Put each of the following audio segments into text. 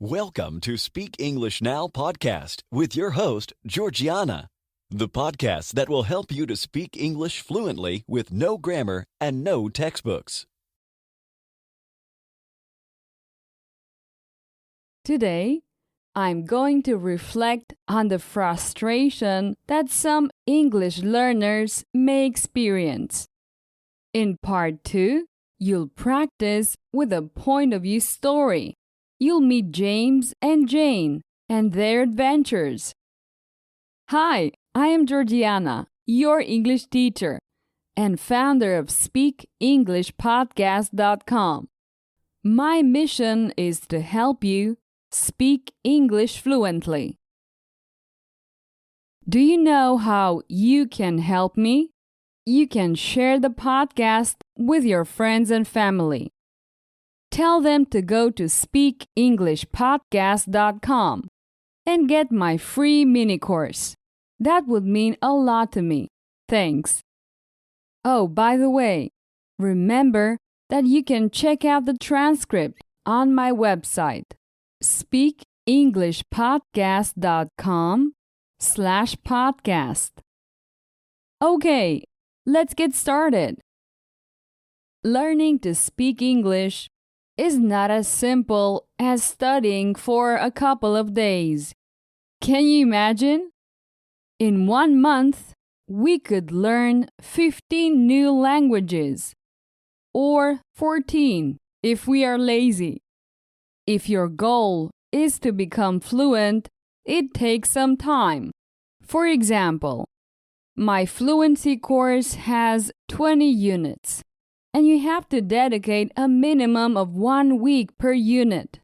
Welcome to Speak English Now podcast with your host, Georgiana, the podcast that will help you to speak English fluently with no grammar and no textbooks. Today, I'm going to reflect on the frustration that some English learners may experience. In part 2, you'll practice with a point of view story. You'll meet James and Jane and their adventures. Hi, I am Georgiana, your English teacher and founder of SpeakEnglishPodcast.com. My mission is to help you speak English fluently. Do you know how you can help me? You can share the podcast with your friends and family. Tell them to go to SpeakEnglishPodcast.com and get my free mini course. That would mean a lot to me. Thanks. Oh, by the way, remember that you can check out the transcript on my website, SpeakEnglishPodcast.com/podcast. Okay, let's get started. Learning to speak English is not as simple as studying for a couple of days. Can you imagine? In 1 month, we could learn 15 new languages, or 14 if we are lazy. If your goal is to become fluent, it takes some time. For example, my fluency course has 20 units, and you have to dedicate a minimum of 1 week per unit.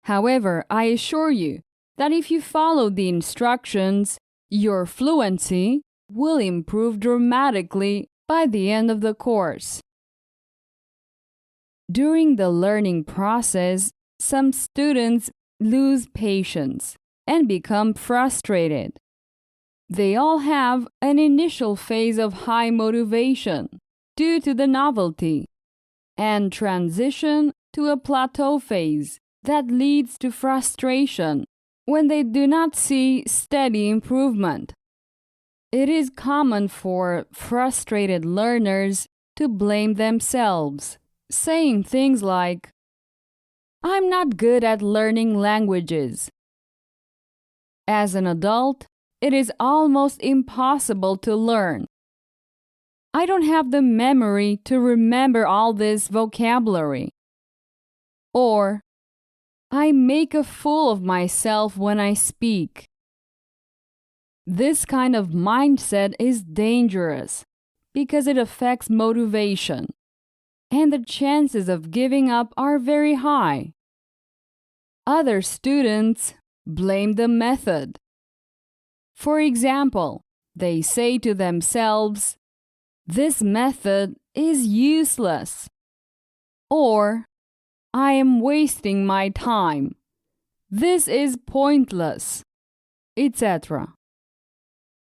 However, I assure you that if you follow the instructions, your fluency will improve dramatically by the end of the course. During the learning process, some students lose patience and become frustrated. They all have an initial phase of high motivation due to the novelty, and transition to a plateau phase that leads to frustration when they do not see steady improvement. It is common for frustrated learners to blame themselves, saying things like, "I'm not good at learning languages." As an adult, it is almost impossible to learn. I don't have the memory to remember all this vocabulary. Or, I make a fool of myself when I speak. This kind of mindset is dangerous because it affects motivation, and the chances of giving up are very high. Other students blame the method. For example, they say to themselves, "This method is useless," or "I am wasting my time. This is pointless," etc.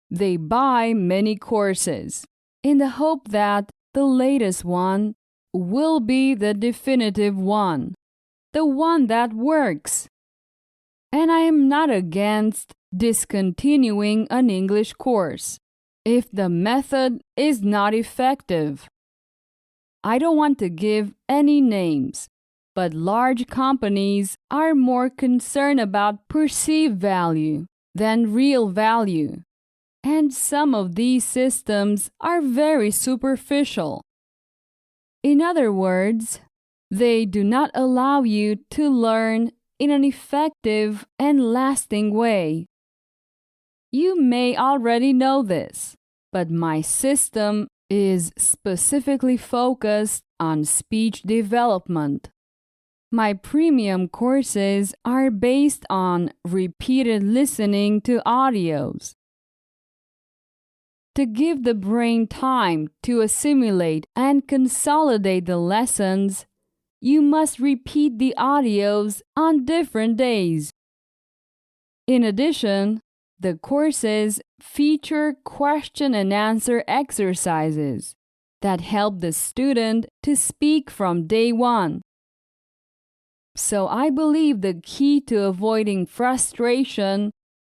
They buy many courses in the hope that the latest one will be the definitive one, the one that works. And I am not against discontinuing an English course if the method is not effective. I don't want to give any names, but large companies are more concerned about perceived value than real value, and some of these systems are very superficial. In other words, they do not allow you to learn in an effective and lasting way. You may already know this, but my system is specifically focused on speech development. My premium courses are based on repeated listening to audios. To give the brain time to assimilate and consolidate the lessons, you must repeat the audios on different days. In addition, the courses feature question and answer exercises that help the student to speak from day one. So I believe the key to avoiding frustration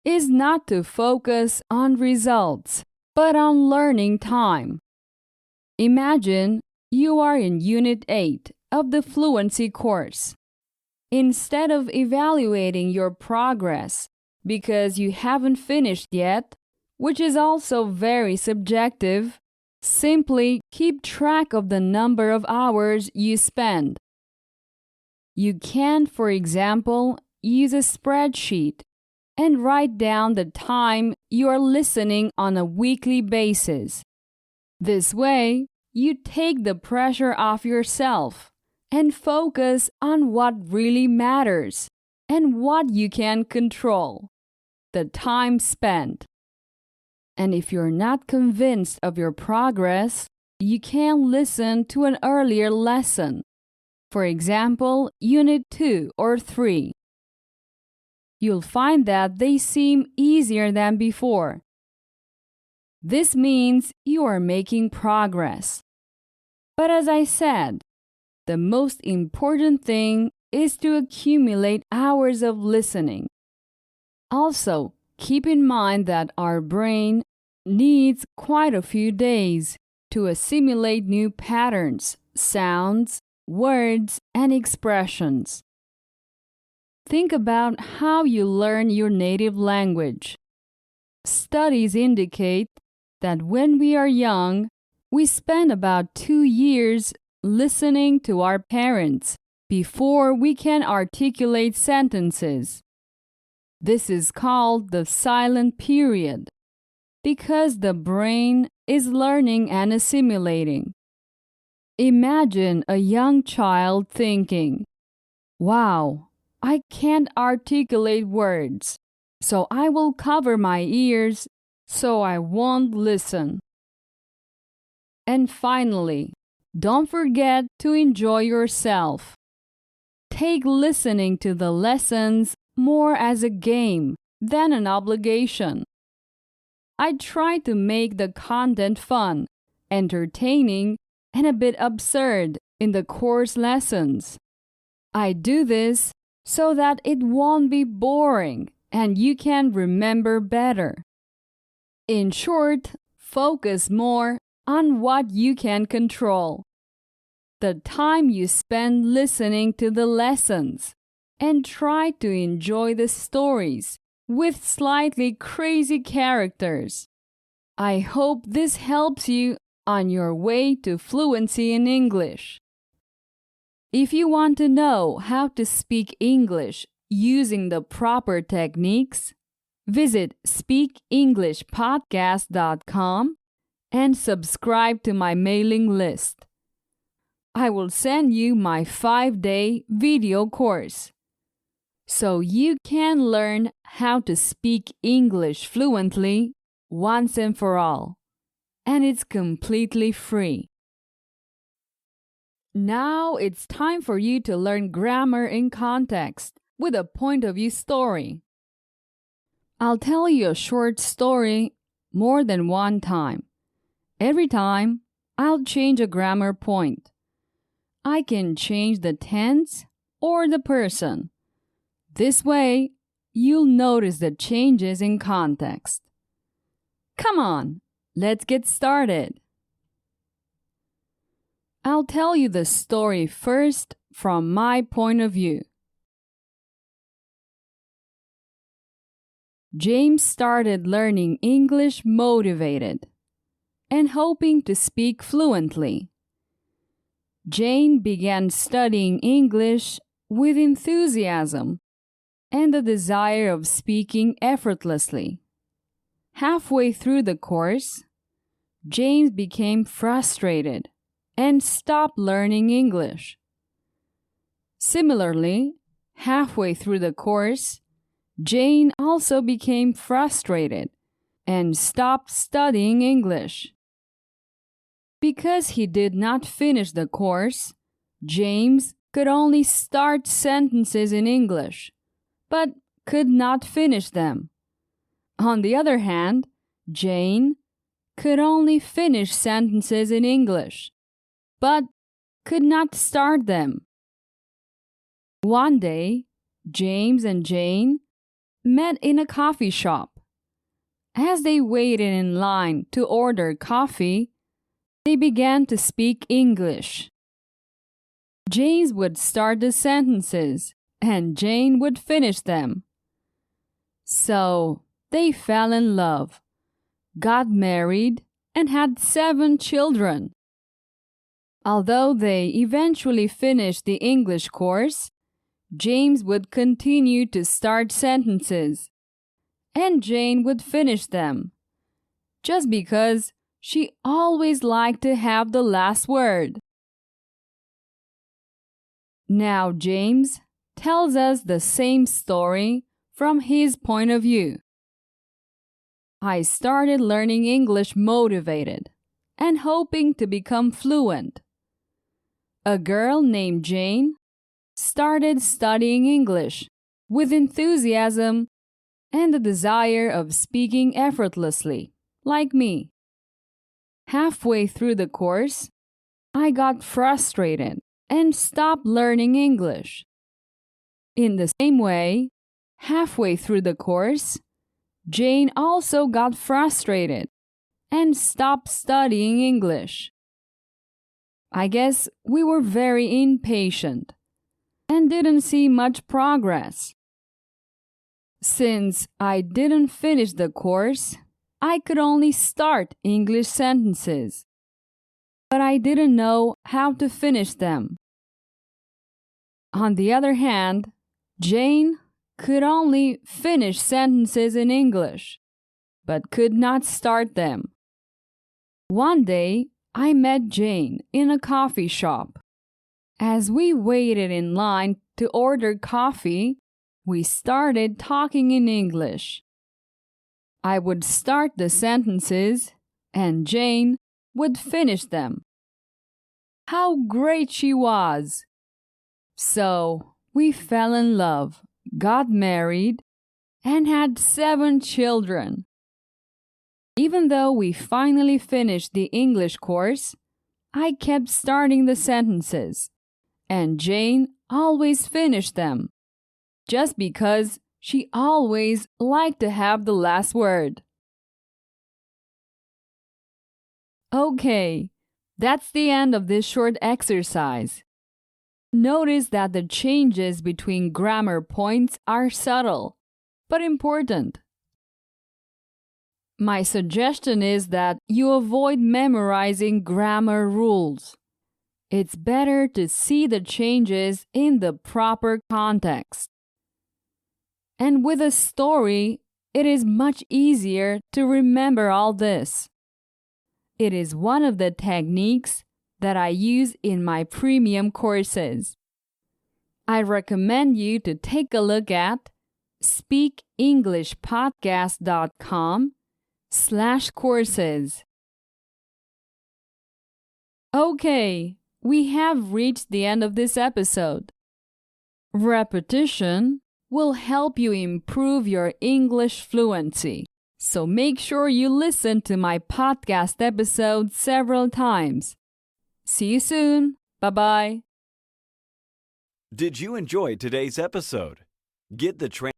is not to focus on results, but on learning time. Imagine you are in Unit 8 of the Fluency course. Instead of evaluating your progress because you haven't finished yet, which is also very subjective, simply keep track of the number of hours you spend. You can, for example, use a spreadsheet and write down the time you are listening on a weekly basis. This way, you take the pressure off yourself and focus on what really matters and what you can control, the time spent. And if you're not convinced of your progress, you can listen to an earlier lesson. For example, Unit 2 or 3. You'll find that they seem easier than before. This means you are making progress. But as I said, the most important thing is to accumulate hours of listening. Also, keep in mind that our brain needs quite a few days to assimilate new patterns, sounds, words, and expressions. Think about how you learn your native language. Studies indicate that when we are young, we spend about 2 years listening to our parents before we can articulate sentences. This is called the silent period because the brain is learning and assimilating. Imagine a young child thinking, "Wow, I can't articulate words, so I will cover my ears so I won't listen." And finally, don't forget to enjoy yourself. Take listening to the lessons more as a game than an obligation. I try to make the content fun, entertaining, and a bit absurd in the course lessons. I do this so that it won't be boring and you can remember better. In short, focus more on what you can control. The time you spend listening to the lessons, and try to enjoy the stories with slightly crazy characters. I hope this helps you on your way to fluency in English. If you want to know how to speak English using the proper techniques, visit speakenglishpodcast.com and subscribe to my mailing list. I will send you my 5-day video course so you can learn how to speak English fluently once and for all. And it's completely free. Now it's time for you to learn grammar in context with a point of view story. I'll tell you a short story more than one time. Every time, I'll change a grammar point. I can change the tense or the person. This way, you'll notice the changes in context. Come on, let's get started. I'll tell you the story first from my point of view. James started learning English motivated and hoping to speak fluently. Jane began studying English with enthusiasm and the desire of speaking effortlessly. Halfway through the course, James became frustrated and stopped learning English. Similarly, halfway through the course, Jane also became frustrated and stopped studying English. Because he did not finish the course, James could only start sentences in English, but could not finish them. On the other hand, Jane could only finish sentences in English, but could not start them. One day, James and Jane met in a coffee shop. As they waited in line to order coffee, they began to speak English. James would start the sentences, and Jane would finish them. So, they fell in love, got married, and had 7 children. Although they eventually finished the English course, James would continue to start sentences, and Jane would finish them, just because she always liked to have the last word. Now James tells us the same story from his point of view. I started learning English motivated and hoping to become fluent. A girl named Jane started studying English with enthusiasm and the desire of speaking effortlessly, like me. Halfway through the course, I got frustrated and stopped learning English. In the same way, halfway through the course, Jane also got frustrated and stopped studying English. I guess we were very impatient and didn't see much progress. Since I didn't finish the course, I could only start English sentences, but I didn't know how to finish them. On the other hand, Jane could only finish sentences in English, but could not start them. One day, I met Jane in a coffee shop. As we waited in line to order coffee, we started talking in English. I would start the sentences, and Jane would finish them. How great she was! So, we fell in love, got married, and had 7 children. Even though we finally finished the English course, I kept starting the sentences, and Jane always finished them, just because she always liked to have the last word. Okay, that's the end of this short exercise. Notice that the changes between grammar points are subtle, but important. My suggestion is that you avoid memorizing grammar rules. It's better to see the changes in the proper context. And with a story, it is much easier to remember all this. It is one of the techniques that I use in my premium courses. I recommend you to take a look at speakenglishpodcast.com/courses. Okay, we have reached the end of this episode. Repetition will help you improve your English fluency, so make sure you listen to my podcast episode several times. See you soon. Bye-bye. Did you enjoy today's episode? Get the transcript